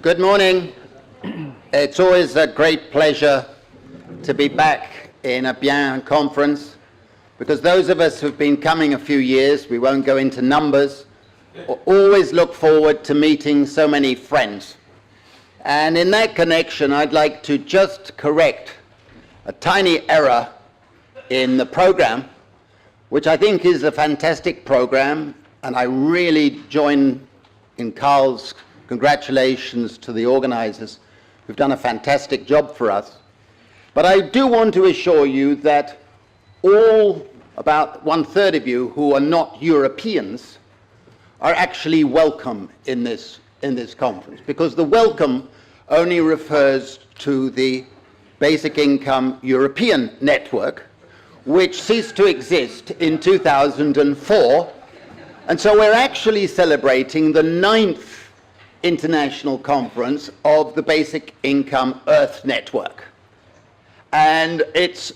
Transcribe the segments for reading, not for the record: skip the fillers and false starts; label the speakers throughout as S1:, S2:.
S1: Good morning. It's always a great pleasure to be back in a Bien conference, because those of us who've been coming a few years, we won't go into numbers, always look forward to meeting so many friends. And in that connection, I'd like to just correct a tiny error in the program, which I think is a fantastic program, and I really join in Carl's congratulations to the organizers who've done a fantastic job for us. But I do want to assure you that all about 1/3 of you who are not Europeans are actually welcome in this conference, because the welcome only refers to the Basic Income European Network, which ceased to exist in 2004. And so we're actually celebrating the 9th International Conference of the Basic Income Earth Network. And it's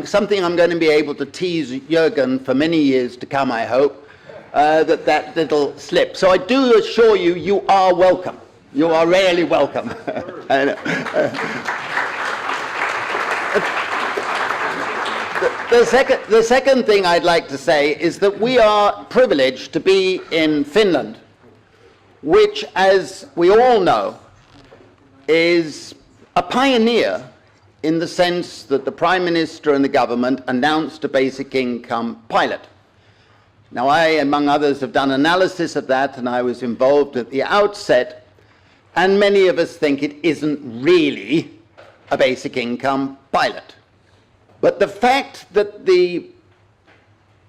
S1: something I'm going to be able to tease Jürgen for many years to come, I hope, that little slip. So I do assure you, you are welcome. You are really welcome. The second thing I'd like to say is that we are privileged to be in Finland, which, as we all know, is a pioneer in the sense that the Prime Minister and the government announced a basic income pilot. Now, I, among others, have done analysis of that, and I was involved at the outset, and many of us think it isn't really a basic income pilot. But the fact that the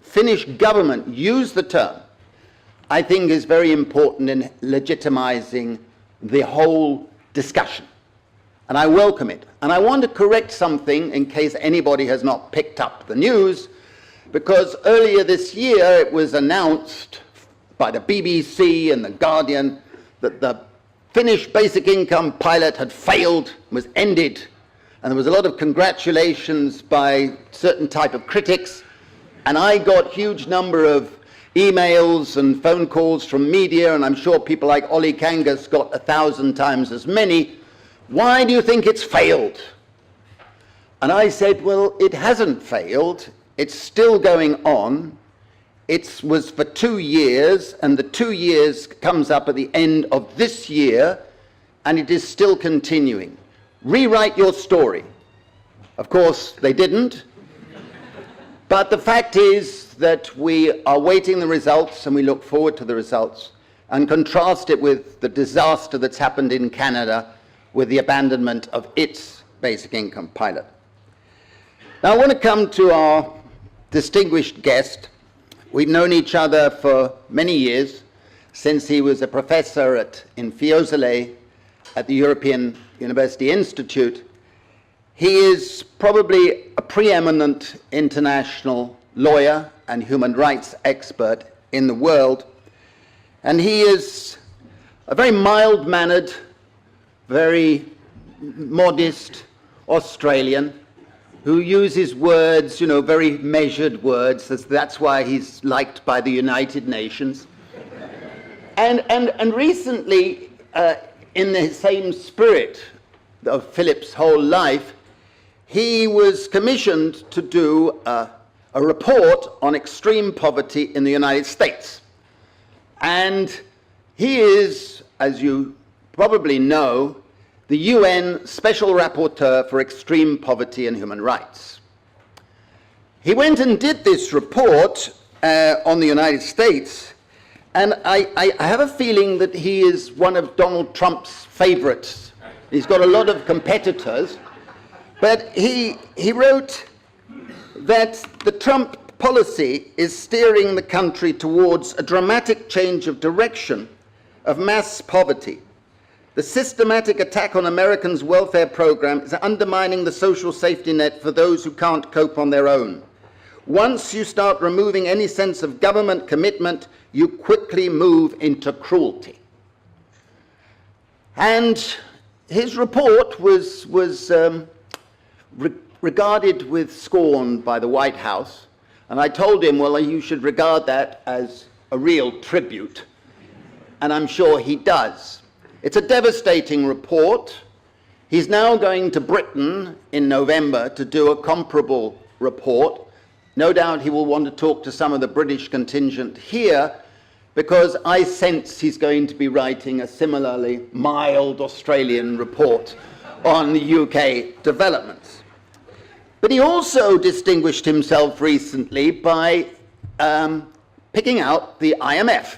S1: Finnish government used the term, I think, is very important in legitimizing the whole discussion. And I welcome it. And I want to correct something in case anybody has not picked up the news, because earlier this year it was announced by the BBC and the Guardian that the Finnish basic income pilot had failed, was ended, and there was a lot of congratulations by certain type of critics, and I got a huge number of emails and phone calls from media, and I'm sure people like Olli Kangas got 1,000 times as many. Why do you think it's failed? And I said, well, it hasn't failed. It's still going on. It was for 2 years, and the 2 years comes up at the end of this year, and it is still continuing. Rewrite your story. Of course, they didn't. But the fact is that we are waiting the results, and we look forward to the results, and contrast it with the disaster that's happened in Canada with the abandonment of its basic income pilot. Now I want to come to our distinguished guest. We've known each other for many years, since he was a professor in Fiesole at the European University Institute. He is probably a preeminent international lawyer and human rights expert in the world, and he is a very mild-mannered, very modest Australian who uses words, very measured words. That's why he's liked by the United Nations. And recently, in the same spirit of Philip's whole life, he was commissioned to do a report on extreme poverty in the United States. And he is, as you probably know, the UN Special Rapporteur for Extreme Poverty and Human Rights. He went and did this report on the United States, and I have a feeling that he is one of Donald Trump's favorites. He's got a lot of competitors, but he wrote that the Trump policy is steering the country towards a dramatic change of direction of mass poverty. The systematic attack on Americans' welfare program is undermining the social safety net for those who can't cope on their own. Once you start removing any sense of government commitment, you quickly move into cruelty. And his report was regarded with scorn by the White House, and I told him, well, you should regard that as a real tribute, and I'm sure he does. It's a devastating report. He's now going to Britain in November to do a comparable report. No doubt he will want to talk to some of the British contingent here, because I sense he's going to be writing a similarly mild Australian report on the UK developments. But he also distinguished himself recently by picking out the IMF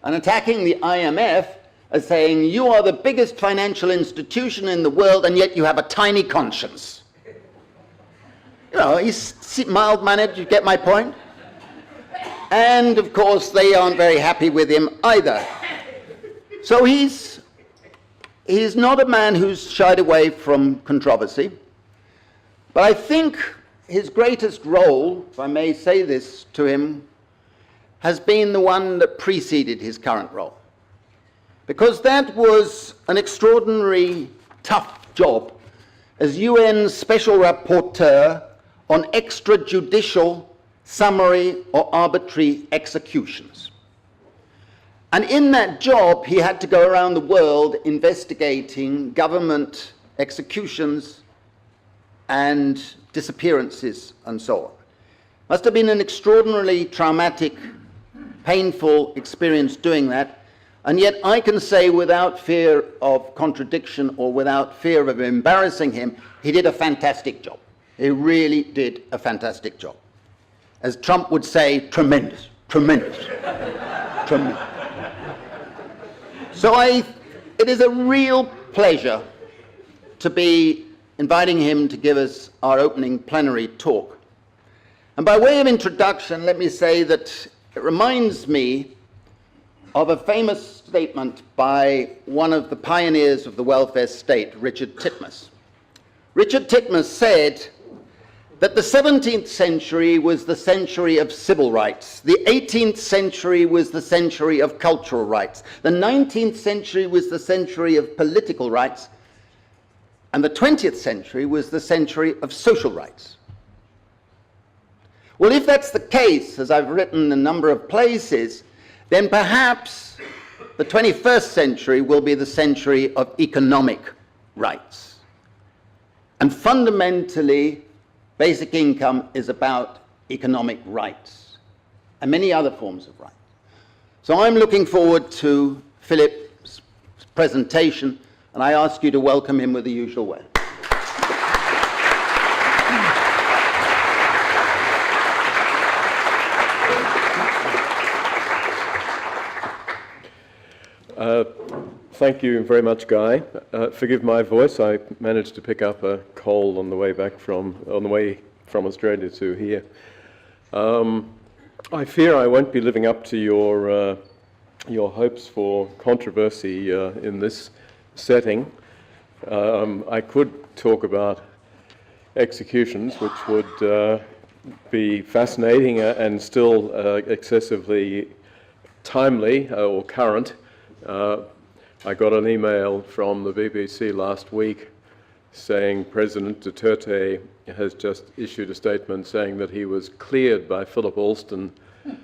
S1: and attacking the IMF as saying, you are the biggest financial institution in the world and yet you have a tiny conscience. You know, he's mild-mannered, you get my point? And of course they aren't very happy with him either. So he's not a man who's shied away from controversy, but I think his greatest role, if I may say this to him, has been the one that preceded his current role. Because that was an extraordinary tough job as UN Special Rapporteur on extrajudicial, summary or arbitrary executions. And in that job he had to go around the world investigating government executions and disappearances and so on. Must have been an extraordinarily traumatic, painful experience doing that. And yet I can say without fear of contradiction or without fear of embarrassing him, he did a fantastic job. He really did a fantastic job. As Trump would say, tremendous, tremendous, tremendous. So it is a real pleasure to be inviting him to give us our opening plenary talk. And by way of introduction, let me say that it reminds me of a famous statement by one of the pioneers of the welfare state, Richard Titmuss. Richard Titmuss said that the 17th century was the century of civil rights, the 18th century was the century of cultural rights, the 19th century was the century of political rights, and the 20th century was the century of social rights. Well, if that's the case, as I've written in a number of places, then perhaps the 21st century will be the century of economic rights. And fundamentally, basic income is about economic rights and many other forms of rights. So I'm looking forward to Philip's presentation, and I ask you to welcome him with the usual way.
S2: Thank you very much, Guy. Forgive my voice. I managed to pick up a cold on the way from Australia to here. I fear I won't be living up to your hopes for controversy in this setting. I could talk about executions, which would be fascinating and still excessively timely or current. I got an email from the BBC last week saying President Duterte has just issued a statement saying that he was cleared by Philip Alston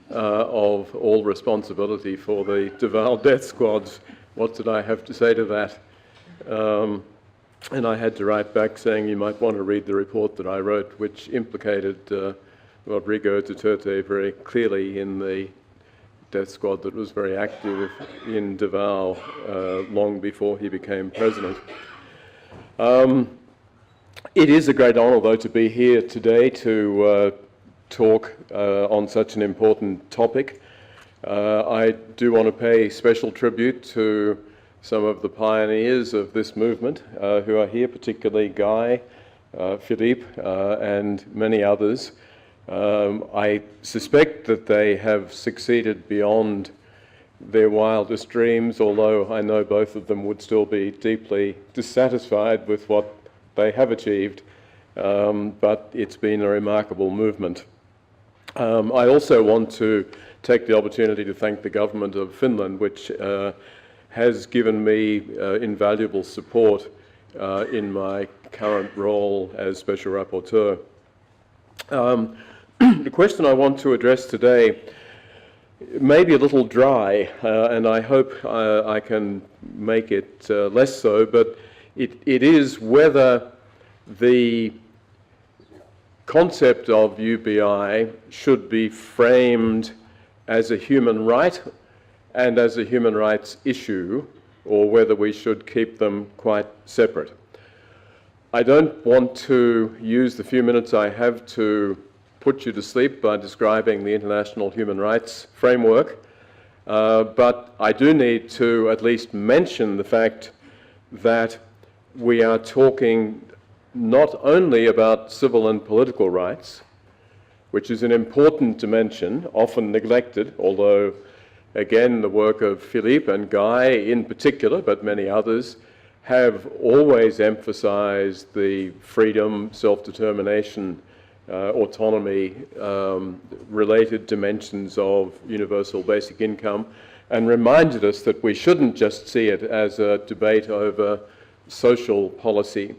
S2: of all responsibility for the Davao death squads. What did I have to say to that? And I had to write back saying you might want to read the report that I wrote, which implicated Rodrigo Duterte very clearly in the death squad that was very active in Davao long before he became president. It is a great honour, though, to be here today to talk on such an important topic. I do want to pay special tribute to some of the pioneers of this movement who are here, particularly Guy, Philippe, and many others. I suspect that they have succeeded beyond their wildest dreams, although I know both of them would still be deeply dissatisfied with what they have achieved, but it's been a remarkable movement. I also want to take the opportunity to thank the government of Finland, which has given me invaluable support in my current role as Special Rapporteur. The question I want to address today maybe a little dry, and I hope I can make it less so, but it is whether the concept of UBI should be framed as a human right and as a human rights issue, or whether we should keep them quite separate. I don't want to use the few minutes I have to put you to sleep by describing the international human rights framework, but I do need to at least mention the fact that we are talking not only about civil and political rights, which is an important dimension, often neglected, although, again, the work of Philippe and Guy in particular, but many others, have always emphasized the freedom, self-determination, autonomy related dimensions of universal basic income, and reminded us that we shouldn't just see it as a debate over social policy.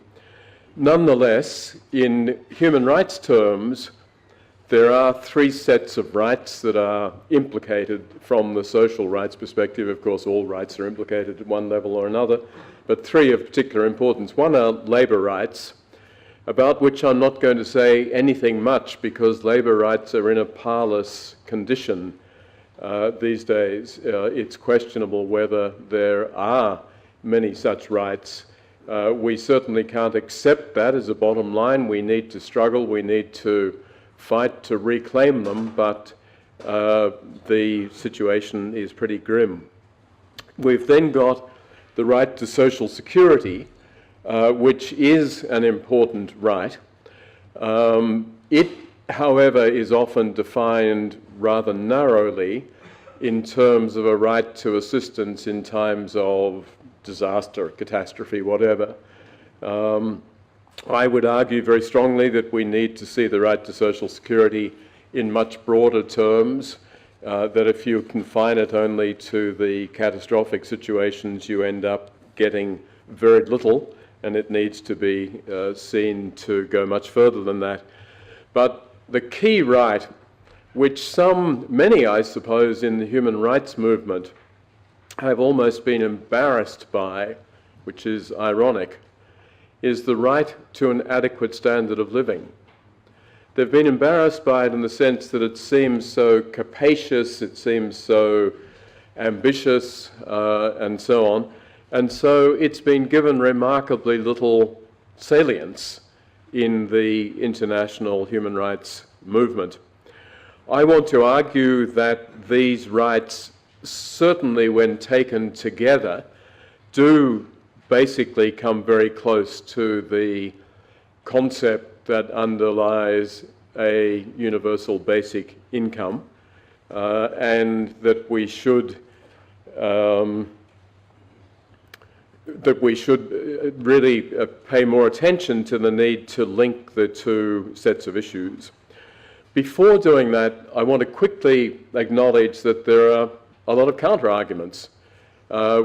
S2: Nonetheless, in human rights terms, there are three sets of rights that are implicated from the social rights perspective. Of course, all rights are implicated at one level or another, but three of particular importance. One are labour rights, about which I'm not going to say anything much because labour rights are in a parlous condition these days. It's questionable whether there are many such rights. We certainly can't accept that as a bottom line. We need to struggle, we need to fight to reclaim them, but the situation is pretty grim. We've then got the right to social security, which is an important right. It, however, is often defined rather narrowly in terms of a right to assistance in times of disaster, catastrophe, whatever. I would argue very strongly that we need to see the right to social security in much broader terms, that if you confine it only to the catastrophic situations, you end up getting very little, and it needs to be seen to go much further than that. But the key right, which many I suppose in the human rights movement have almost been embarrassed by, which is ironic, is the right to an adequate standard of living. They've been embarrassed by it in the sense that it seems so capacious, it seems so ambitious, and so on. And so it's been given remarkably little salience in the international human rights movement. I want to argue that these rights, certainly when taken together, do basically come very close to the concept that underlies a universal basic income, and that we should really pay more attention to the need to link the two sets of issues. Before doing that, I want to quickly acknowledge that there are a lot of counter-arguments,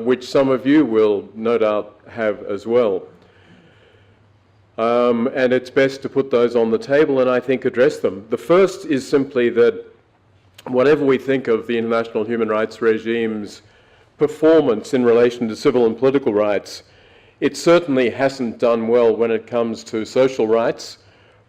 S2: which some of you will no doubt have as well. And it's best to put those on the table and I think address them. The first is simply that whatever we think of the international human rights regime's performance in relation to civil and political rights, it certainly hasn't done well when it comes to social rights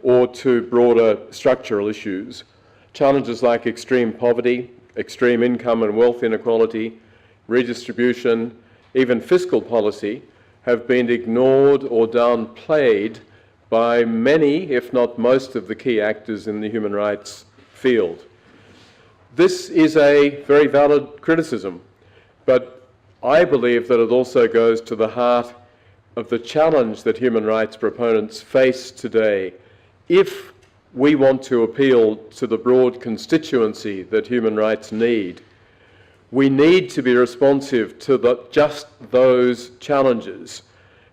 S2: or to broader structural issues. Challenges like extreme poverty, extreme income and wealth inequality, redistribution, even fiscal policy have been ignored or downplayed by many, if not most, of the key actors in the human rights field. This is a very valid criticism, but I believe that it also goes to the heart of the challenge that human rights proponents face today. If we want to appeal to the broad constituency that human rights need, we need to be responsive to just those challenges.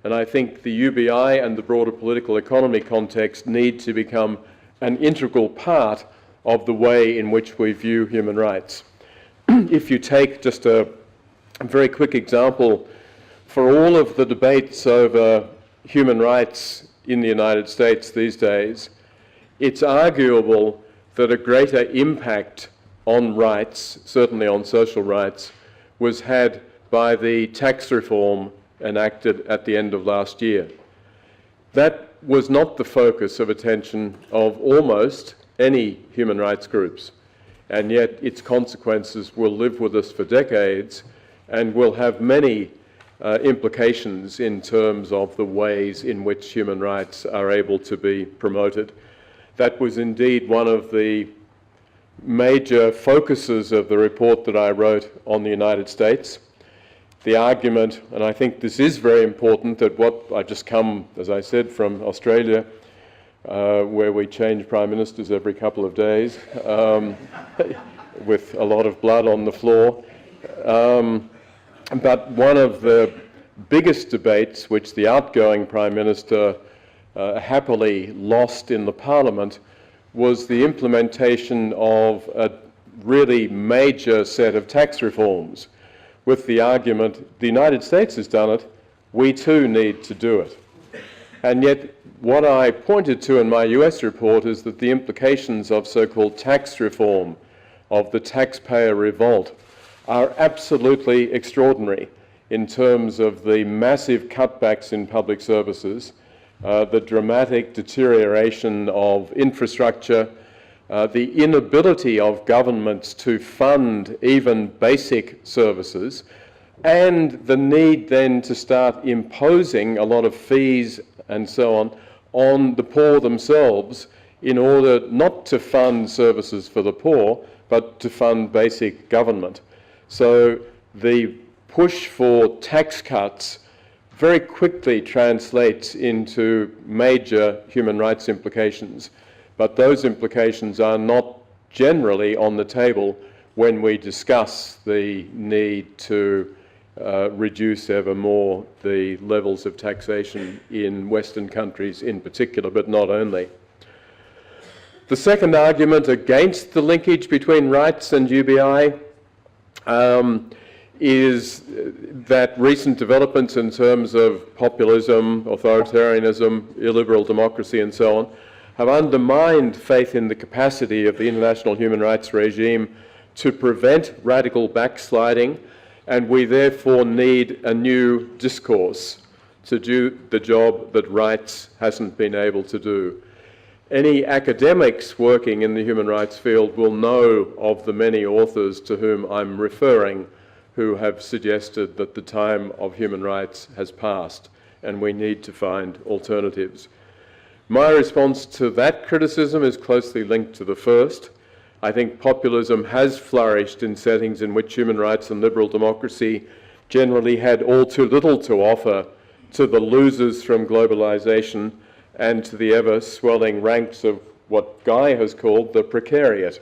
S2: And I think the UBI and the broader political economy context need to become an integral part of the way in which we view human rights. If you take just a very quick example, for all of the debates over human rights in the United States these days, it's arguable that a greater impact on rights, certainly on social rights, was had by the tax reform enacted at the end of last year. That was not the focus of attention of almost any human rights groups, and yet its consequences will live with us for decades and will have many implications in terms of the ways in which human rights are able to be promoted. That was indeed one of the major focuses of the report that I wrote on the United States. The argument, and I think this is very important, that I just come, as I said, from Australia, where we change prime ministers every couple of days, with a lot of blood on the floor. But one of the biggest debates which the outgoing Prime Minister happily lost in the Parliament was the implementation of a really major set of tax reforms, with the argument, the United States has done it, we too need to do it. And yet what I pointed to in my US report is that the implications of so-called tax reform, of the taxpayer revolt, are absolutely extraordinary in terms of the massive cutbacks in public services, the dramatic deterioration of infrastructure, the inability of governments to fund even basic services, and the need then to start imposing a lot of fees and so on the poor themselves in order not to fund services for the poor, but to fund basic government. So the push for tax cuts very quickly translates into major human rights implications, but those implications are not generally on the table when we discuss the need to reduce ever more the levels of taxation in Western countries in particular, but not only. The second argument against the linkage between rights and UBI is that recent developments in terms of populism, authoritarianism, illiberal democracy and so on have undermined faith in the capacity of the international human rights regime to prevent radical backsliding, and we therefore need a new discourse to do the job that rights hasn't been able to do. Any academics working in the human rights field will know of the many authors to whom I'm referring who have suggested that the time of human rights has passed and we need to find alternatives. My response to that criticism is closely linked to the first. I think populism has flourished in settings in which human rights and liberal democracy generally had all too little to offer to the losers from globalization and to the ever-swelling ranks of what Guy has called the precariat.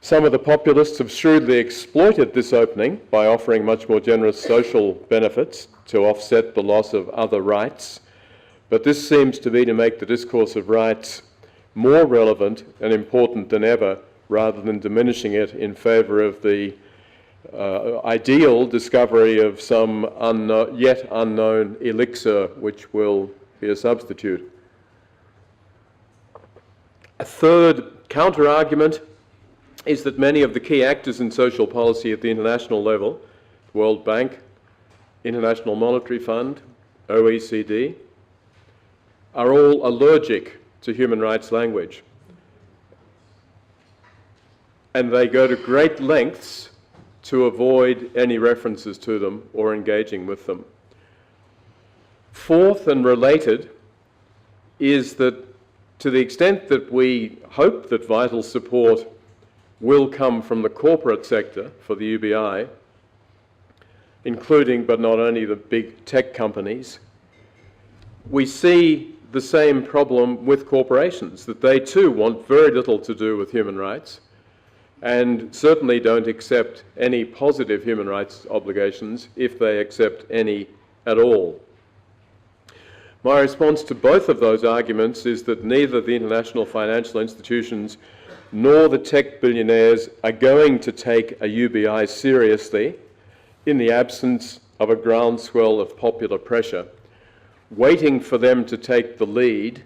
S2: Some of the populists have shrewdly exploited this opening by offering much more generous social benefits to offset the loss of other rights, but this seems to me to make the discourse of rights more relevant and important than ever, rather than diminishing it in favour of the ideal discovery of some yet unknown elixir which will be a substitute. A third counter-argument is that many of the key actors in social policy at the international level, World Bank, International Monetary Fund, OECD, are all allergic to human rights language. And they go to great lengths to avoid any references to them or engaging with them. Fourth and related is that to the extent that we hope that vital support will come from the corporate sector for the UBI, including but not only the big tech companies, we see the same problem with corporations, that they too want very little to do with human rights and certainly don't accept any positive human rights obligations if they accept any at all. My response to both of those arguments is that neither the international financial institutions nor the tech billionaires are going to take a UBI seriously in the absence of a groundswell of popular pressure. Waiting for them to take the lead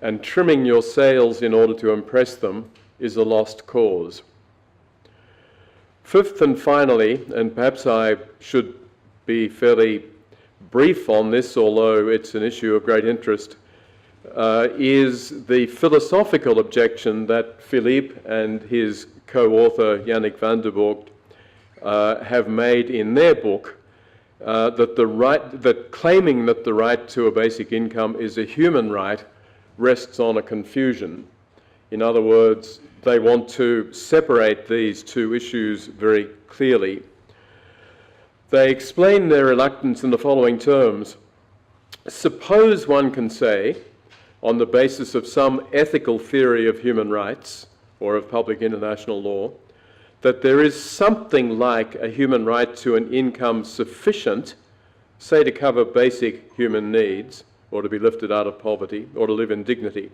S2: and trimming your sails in order to impress them is a lost cause. Fifth and finally, and perhaps I should be fairly brief on this, although it's an issue of great interest, is the philosophical objection that Philippe and his co-author Yannick van der Voort have made in their book, that claiming that the right to a basic income is a human right rests on a confusion. In other words, they want to separate these two issues very clearly. They explain their reluctance in the following terms. Suppose one can say, on the basis of some ethical theory of human rights or of public international law, that there is something like a human right to an income sufficient, say, to cover basic human needs, or to be lifted out of poverty, or to live in dignity.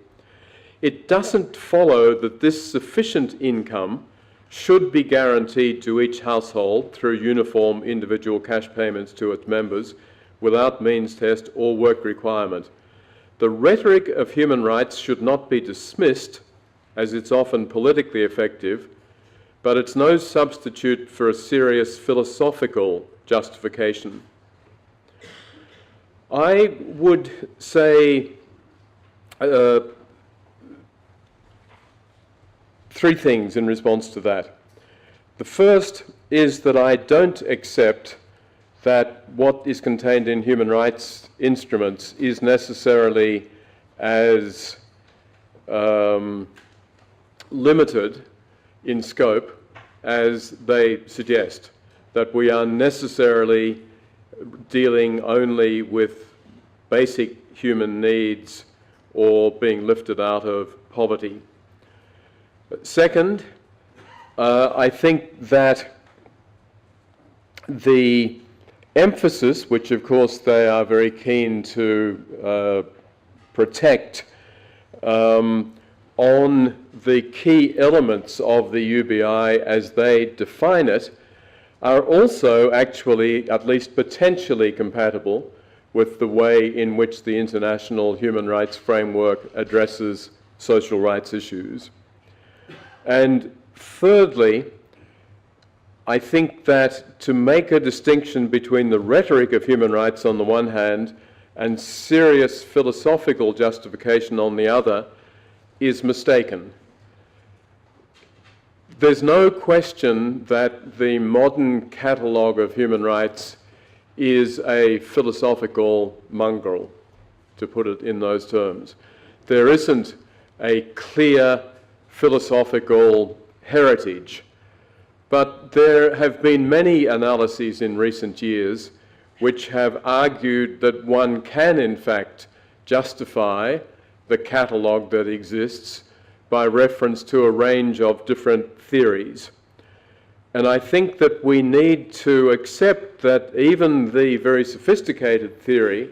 S2: It doesn't follow that this sufficient income should be guaranteed to each household through uniform individual cash payments to its members without means test or work requirement. The rhetoric of human rights should not be dismissed, as it's often politically effective, but it's no substitute for a serious philosophical justification. I would say three things in response to that. The first is that I don't accept that what is contained in human rights instruments is necessarily as limited in scope as they suggest, that we are necessarily dealing only with basic human needs or being lifted out of poverty. Second, I think that the emphasis, which of course they are very keen to protect, on the key elements of the UBI as they define it, are also actually, at least potentially, compatible with the way in which the international human rights framework addresses social rights issues. And thirdly, I think that to make a distinction between the rhetoric of human rights on the one hand and serious philosophical justification on the other is mistaken. There's no question that the modern catalogue of human rights is a philosophical mongrel, to put it in those terms. There isn't a clear philosophical heritage, but there have been many analyses in recent years which have argued that one can in fact justify the catalogue that exists by reference to a range of different theories. And I think that we need to accept that even the very sophisticated theory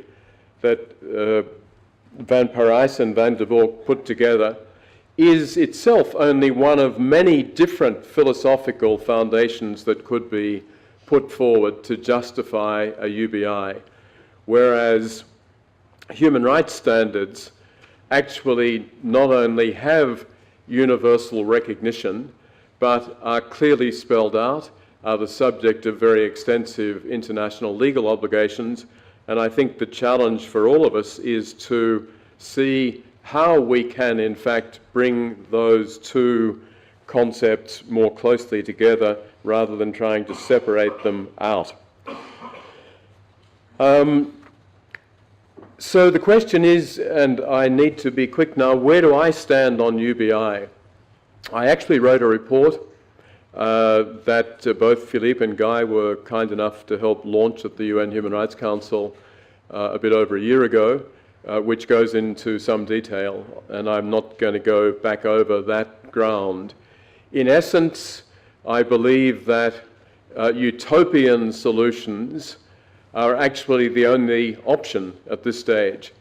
S2: that Van Parijs and Van der Voort put together is itself only one of many different philosophical foundations that could be put forward to justify a UBI, whereas human rights standards actually not only have universal recognition, but are clearly spelled out, are the subject of very extensive international legal obligations, and I think the challenge for all of us is to see how we can in fact bring those two concepts more closely together rather than trying to separate them out. So the question is, and I need to be quick now, where do I stand on UBI? I actually wrote a report that both Philippe and Guy were kind enough to help launch at the UN Human Rights Council a bit over a year ago, which goes into some detail, and I'm not going to go back over that ground. In essence, I believe that utopian solutions are actually the only option at this stage.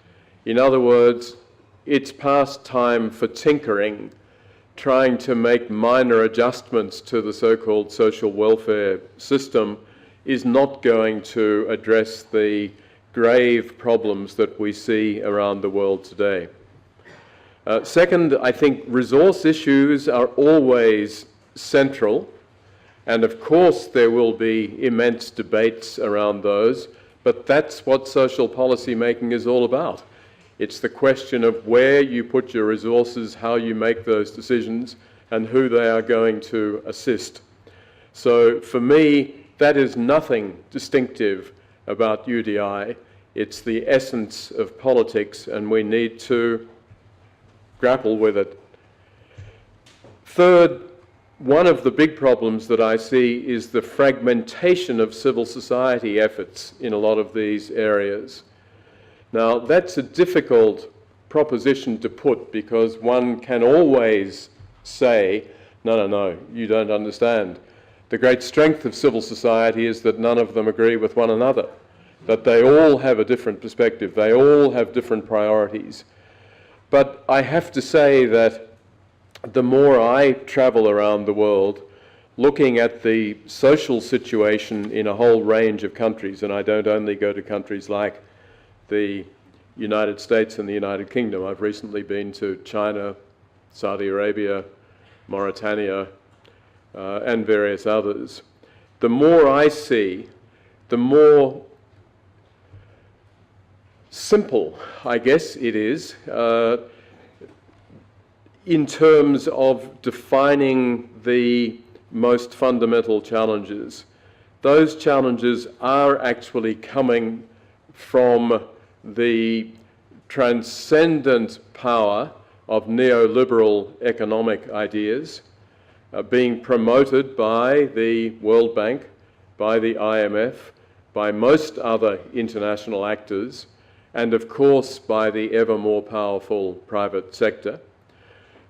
S2: In other words, it's past time for tinkering, trying to make minor adjustments to the so-called social welfare system is not going to address the grave problems that we see around the world today. Second, I think resource issues are always central, And of course there will be immense debates around those, but that's what social policy making is all about. It's the question of where you put your resources, how you make those decisions, and who they are going to assist. So for me, that is nothing distinctive about UDI. It's the essence of politics, and we need to grapple with it. Third, one of the big problems that I see is the fragmentation of civil society efforts in a lot of these areas. Now, that's a difficult proposition to put, because one can always say, no, you don't understand. The great strength of civil society is that none of them agree with one another, that they all have a different perspective, they all have different priorities. But I have to say that the more I travel around the world, looking at the social situation in a whole range of countries, and I don't only go to countries like the United States and the United Kingdom. I've recently been to China, Saudi Arabia, Mauritania, and various others. The more I see, the more simple, I guess it is, in terms of defining the most fundamental challenges. Those challenges are actually coming from the transcendent power of neoliberal economic ideas being promoted by the World Bank, by the IMF, by most other international actors, and of course by the ever more powerful private sector.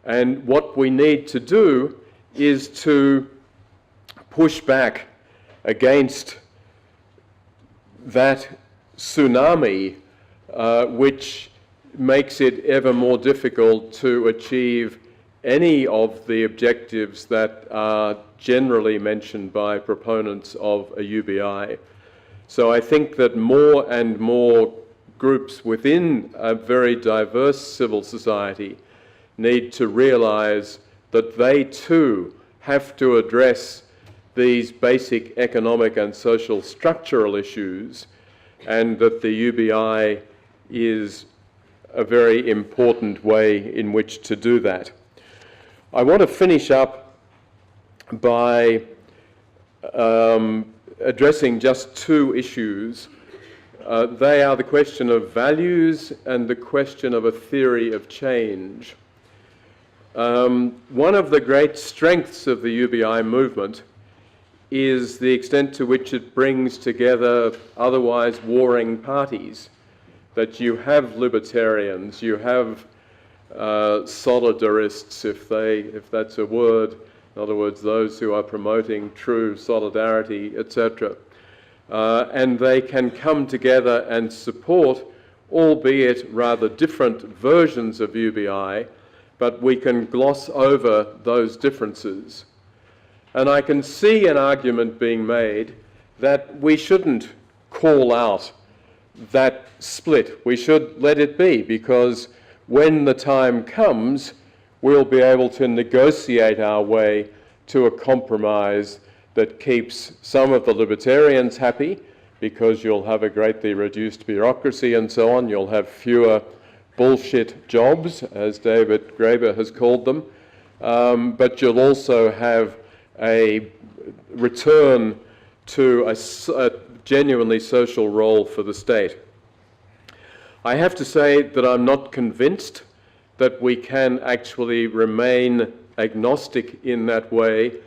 S2: And what we need to do is to push back against that tsunami which makes it ever more difficult to achieve any of the objectives that are generally mentioned by proponents of a UBI. So I think that more and more groups within a very diverse civil society need to realise that they too have to address these basic economic and social structural issues, and that the UBI is a very important way in which to do that. I want to finish up by addressing just two issues. They are the question of values and the question of a theory of change. One of the great strengths of the UBI movement is the extent to which it brings together otherwise warring parties. That you have libertarians, you have solidarists, if that's a word, in other words, those who are promoting true solidarity, etc. And they can come together and support, albeit rather different versions of UBI, but we can gloss over those differences. And I can see an argument being made that we shouldn't call out that split. We should let it be, because when the time comes, we'll be able to negotiate our way to a compromise that keeps some of the libertarians happy, because you'll have a greatly reduced bureaucracy and so on. You'll have fewer bullshit jobs, as David Graeber has called them, but you'll also have a return to a genuinely social role for the state. I have to say that I'm not convinced that we can actually remain agnostic in that way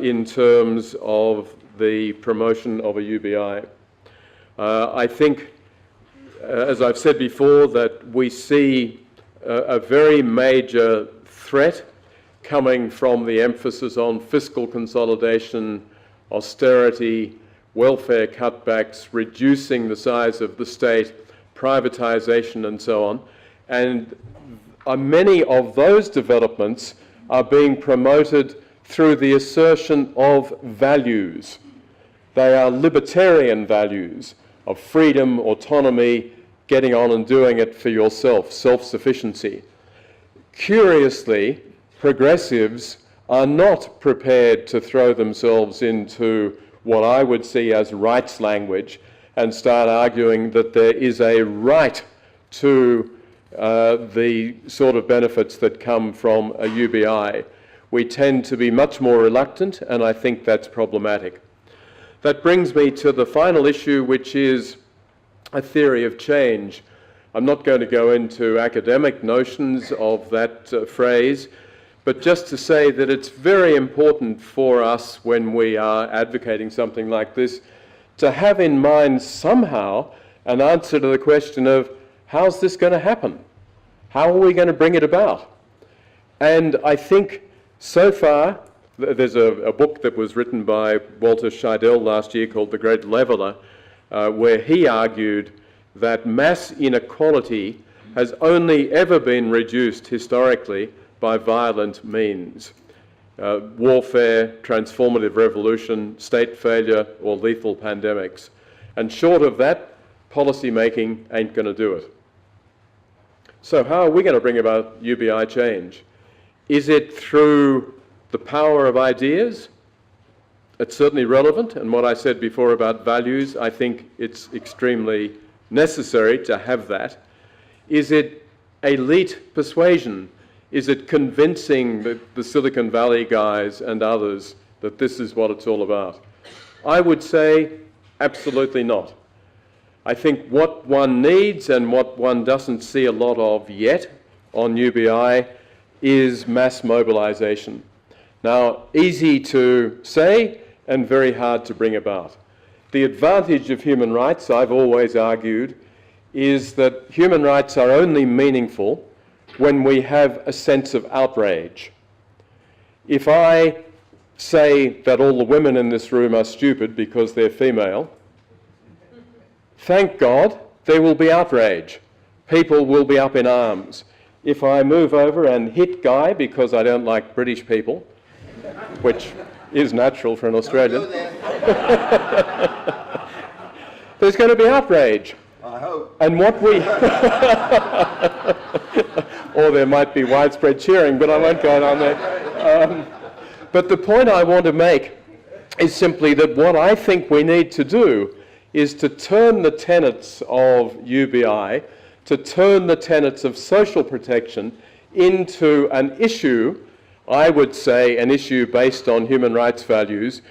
S2: in terms of the promotion of a UBI. I think, as I've said before, that we see a very major threat coming from the emphasis on fiscal consolidation, austerity, welfare cutbacks, reducing the size of the state, privatisation and so on. And many of those developments are being promoted through the assertion of values. They are libertarian values of freedom, autonomy, getting on and doing it for yourself, self-sufficiency. Curiously, progressives are not prepared to throw themselves into what I would see as rights language and start arguing that there is a right to the sort of benefits that come from a UBI. We tend to be much more reluctant, and I think that's problematic. That brings me to the final issue, which is a theory of change. I'm not going to go into academic notions of that phrase, but just to say that it's very important for us when we are advocating something like this to have in mind somehow an answer to the question of how's this going to happen? How are we going to bring it about? And I think so far, there's a book that was written by Walter Scheidel last year called The Great Leveller, where he argued that mass inequality has only ever been reduced historically by violent means. Warfare, transformative revolution, state failure, or lethal pandemics. And short of that, policy making ain't going to do it. So how are we going to bring about UBI change? Is it through the power of ideas? It's certainly relevant, and what I said before about values, I think it's extremely necessary to have that. Is it elite persuasion? Is it convincing the Silicon Valley guys and others that this is what it's all about? I would say absolutely not. I think what one needs and what one doesn't see a lot of yet on UBI is mass mobilisation. Now, easy to say and very hard to bring about. The advantage of human rights, I've always argued, is that human rights are only meaningful when we have a sense of outrage. If I say that all the women in this room are stupid because they're female, thank God there will be outrage. People will be up in arms. If I move over and hit Guy because I don't like British people, which is natural for an Australian, there's going to be outrage.
S1: I hope.
S2: And what we... or there might be widespread cheering, but I won't go on there. But the point I want to make is simply that what I think we need to do is to turn the tenets of UBI, to turn the tenets of social protection into an issue, I would say an issue based on human rights values,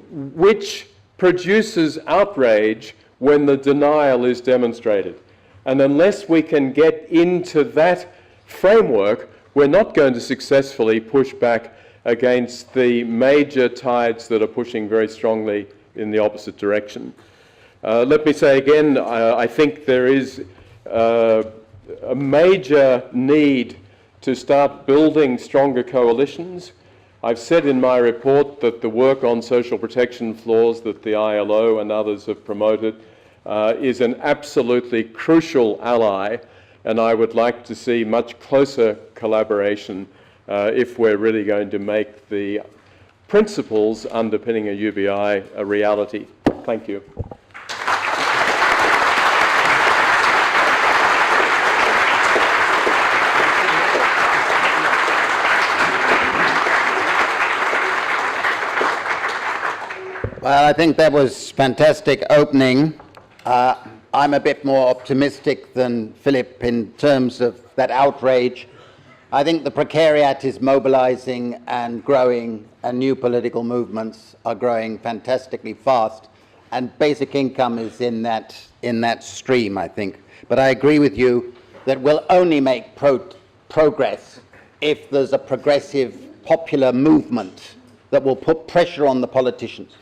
S2: which produces outrage when the denial is demonstrated. And unless we can get into that framework, we're not going to successfully push back against the major tides that are pushing very strongly in the opposite direction. Let me say again, I think there is a major need to start building stronger coalitions. I've said in my report that the work on social protection flaws that the ILO and others have promoted is an absolutely crucial ally, and I would like to see much closer collaboration if we're really going to make the principles underpinning a UBI a reality. Thank you.
S1: Well, I think that was fantastic opening. I'm a bit more optimistic than Philip in terms of that outrage. I think the precariat is mobilizing and growing, and new political movements are growing fantastically fast, and basic income is in that stream, I think. But I agree with you that we'll only make progress if there's a progressive popular movement that will put pressure on the politicians.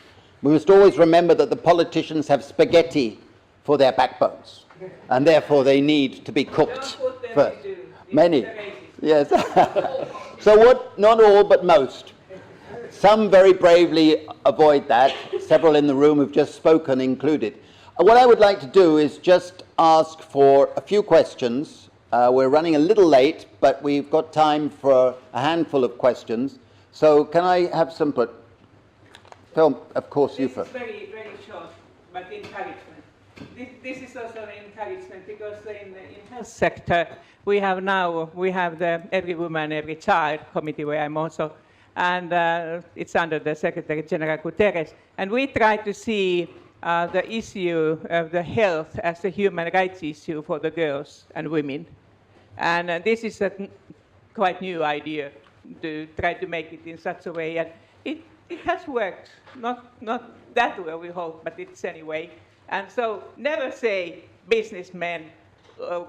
S1: We must always remember that the politicians have spaghetti for their backbones, and therefore they need to be cooked first. Many. Yes. So what, not all, but most. Some very bravely avoid that, several in the room who've just spoken included. What I would like to do is just ask for a few questions. We're running a little late, but we've got time for a handful of questions. So can I have some input? Phil, of course, you first.
S3: Very, very short, but encouragement. This is also an encouragement because in the health sector we have the Every Woman, Every Child committee where I'm also and it's under the Secretary General Guterres. And we try to see the issue of the health as a human rights issue for the girls and women. And this is a quite new idea to try to make it in such a way. And it has worked, not that well, we hope, but it's anyway. And so never say businessmen,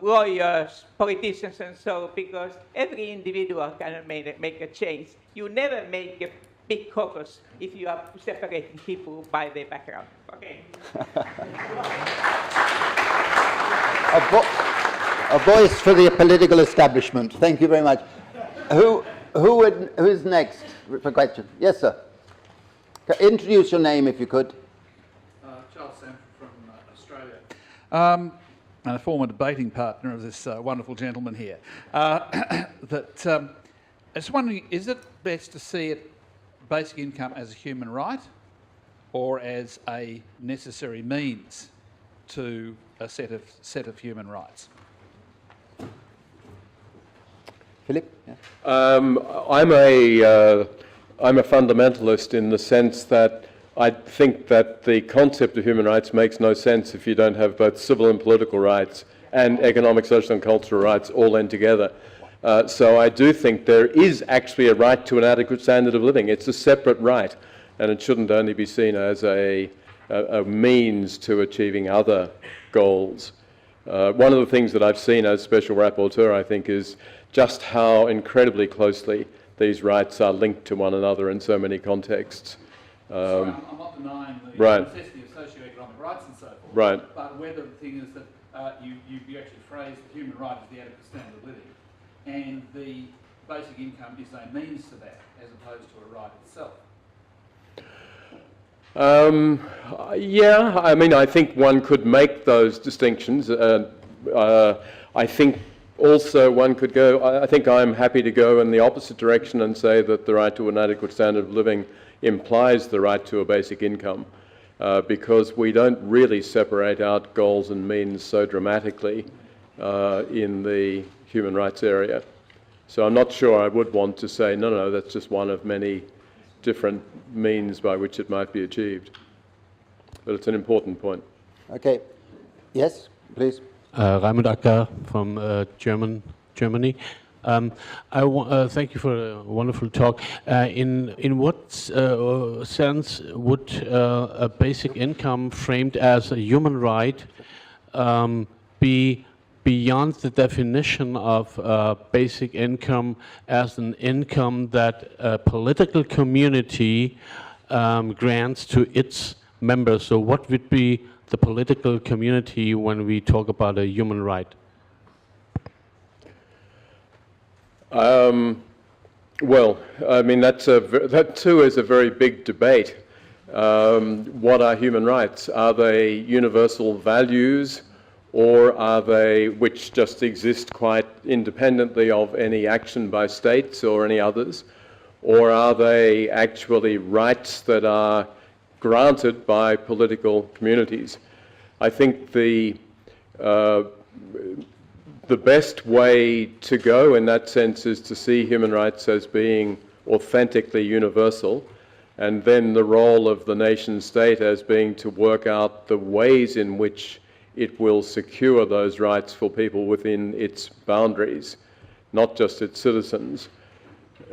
S3: lawyers, politicians, and so, because every individual can make a change. You never make a big caucus if you are separating people by their background. Okay.
S1: A voice for the political establishment. Thank you very much. Who's next for question? Yes, sir. Introduce your name if you could.
S4: Charles Sanford from Australia. And a former debating partner of this wonderful gentleman here. I was wondering, is it best to see it, basic income, as a human right or as a necessary means to a set of human rights?
S1: Philip? Yeah.
S2: I'm a fundamentalist in the sense that I think that the concept of human rights makes no sense if you don't have both civil and political rights and economic, social and cultural rights all in together. So I do think there is actually a right to an adequate standard of living. It's a separate right, and it shouldn't only be seen as a means to achieving other goals. One of the things that I've seen as Special Rapporteur, I think, is just how incredibly closely these rights are linked to one another in so many contexts.
S4: I'm not denying the
S2: Right.
S4: necessity of socio-economic rights and so forth.
S2: Right.
S4: But whether the thing is that you actually phrase the human right as the adequate standard of living, and the basic income is a means to that, as opposed to a right itself.
S2: Yeah, I mean, I think one could make those distinctions. I think also one could go, I think I'm happy to go in the opposite direction and say that the right to an adequate standard of living implies the right to a basic income, because we don't really separate out goals and means so dramatically in the human rights area. So I'm not sure I would want to say, no, that's just one of many different means by which it might be achieved. But it's an important point.
S1: Okay. Yes, please.
S5: Raimund Acker from Germany. Thank you for a wonderful talk. In what sense would a basic income framed as a human right be beyond the definition of basic income as an income that a political community grants to its members? So what would be the political community when we talk about a human right?
S2: Well, I mean, that too is a very big debate. What are human rights? Are they universal values, or are they which just exist quite independently of any action by states or any others? Or are they actually rights that are granted by political communities? I think the best way to go in that sense is to see human rights as being authentically universal, and then the role of the nation state as being to work out the ways in which it will secure those rights for people within its boundaries, not just its citizens.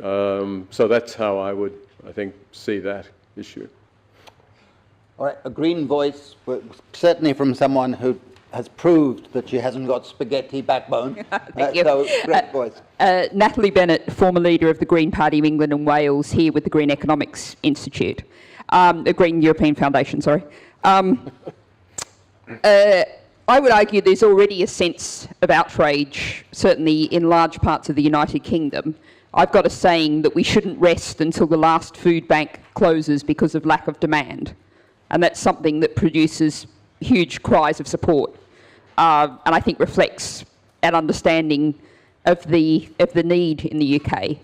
S2: So that's how I would, I think, see that issue.
S1: All right, a green voice, but certainly from someone who has proved that she hasn't got spaghetti backbone.
S6: Thank you.
S1: So, great voice.
S6: Natalie Bennett, former leader of the Green Party of England and Wales, here with the Green Economics Institute, the Green European Foundation, sorry. I would argue there's already a sense of outrage, certainly in large parts of the United Kingdom. I've got a saying that we shouldn't rest until the last food bank closes because of lack of demand. And that's something that produces huge cries of support, and I think reflects an understanding of the need in the UK.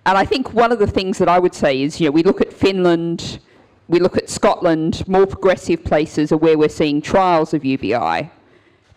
S6: And I think one of the things that I would say is, we look at Finland, we look at Scotland, more progressive places are where we're seeing trials of UBI.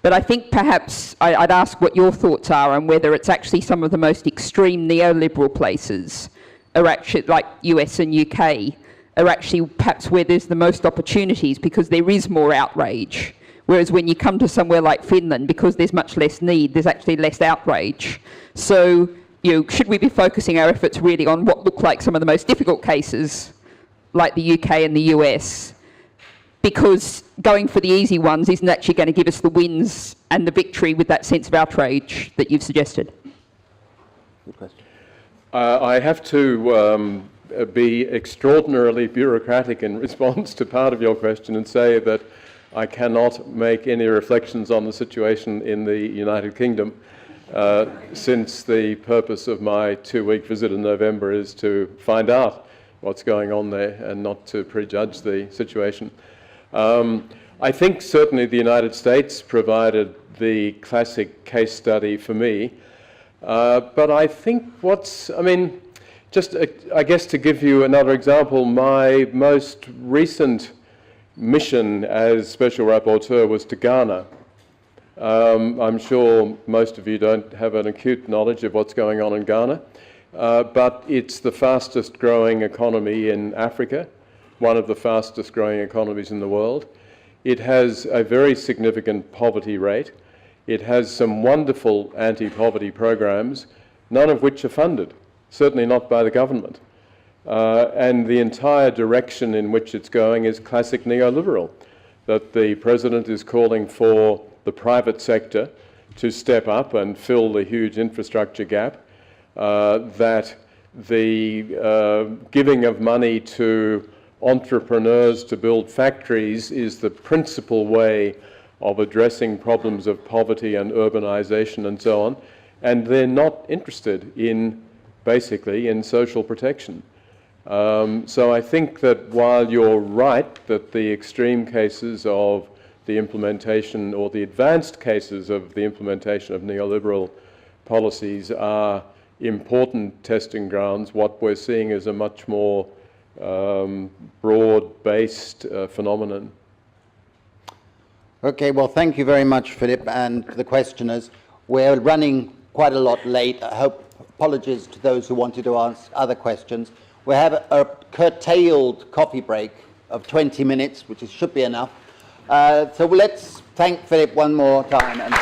S6: But I think perhaps I'd ask what your thoughts are on whether it's actually some of the most extreme neoliberal places are actually, like US and UK, are actually perhaps where there's the most opportunities because there is more outrage. Whereas when you come to somewhere like Finland, because there's much less need, there's actually less outrage. So, should we be focusing our efforts really on what look like some of the most difficult cases, like the UK and the US? Because going for the easy ones isn't actually going to give us the wins and the victory with that sense of outrage that you've suggested.
S1: Good question.
S2: I have to be extraordinarily bureaucratic in response to part of your question and say that I cannot make any reflections on the situation in the United Kingdom since the purpose of my 2-week visit in November is to find out what's going on there and not to prejudge the situation. I think certainly the United States provided the classic case study for me, but I think I guess to give you another example, my most recent mission as Special Rapporteur was to Ghana. I'm sure most of you don't have an acute knowledge of what's going on in Ghana, but it's the fastest growing economy in Africa, one of the fastest growing economies in the world. It has a very significant poverty rate. It has some wonderful anti-poverty programs, none of which are funded, certainly not by the government. And the entire direction in which it's going is classic neoliberal, that the president is calling for the private sector to step up and fill the huge infrastructure gap, that the giving of money to entrepreneurs to build factories is the principal way of addressing problems of poverty and urbanization and so on, and they're not interested in, basically, in social protection. So I think that while you're right that the extreme cases of the implementation or the advanced cases of the implementation of neoliberal policies are important testing grounds, what we're seeing is a much more broad-based phenomenon.
S1: Okay, well, thank you very much, Philip, and the questioners. We're running quite a lot late. I hope, apologies to those who wanted to ask other questions. We have a curtailed coffee break of 20 minutes, which should be enough. So let's thank Philip one more time. And